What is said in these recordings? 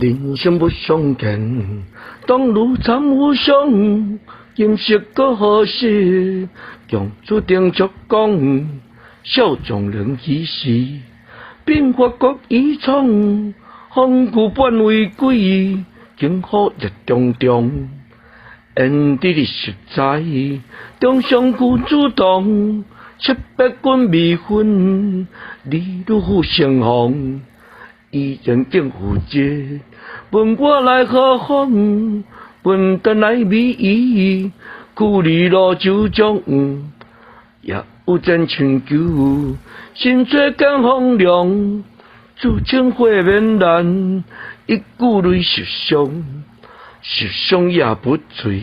人生不相见，当如参有相，今夕搁何时？强注定足讲，少壮人其时，变法国遗创，风骨半为鬼，经好日中中。缘地的实在，中上古主动，700军未分，你如虎生风。伊人敬负责，问我来何方？问等来美意，故里路就中，也有真情求，心最感风凉，自称花面难，一句泪实伤。实伤也不醉，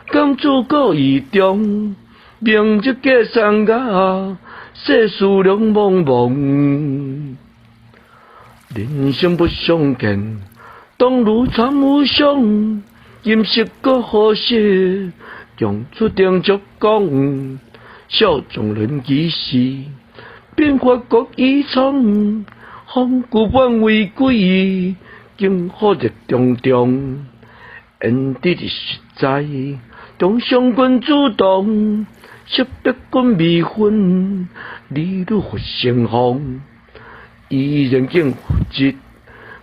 甘自过意中，明日过三亚，世事两茫茫。人生不相见，当如参有相，今夕搁何时？强注定足讲，少壮人其时，变法国遗创，风骨半为鬼，经好日中中。缘地的实在，中上军主动，700军未分，你如虎生风。伊人敬负责，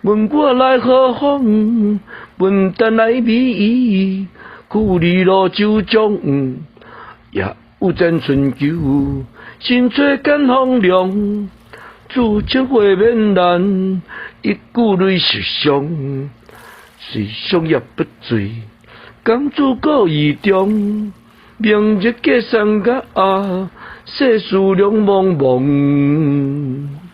问我来何方？问等来美意，故里路就中，也有真春秋，心吹感风凉，自称花面难，一句泪实伤。虽伤也不醉，甘自过意中，明日过三亚，世事两茫茫。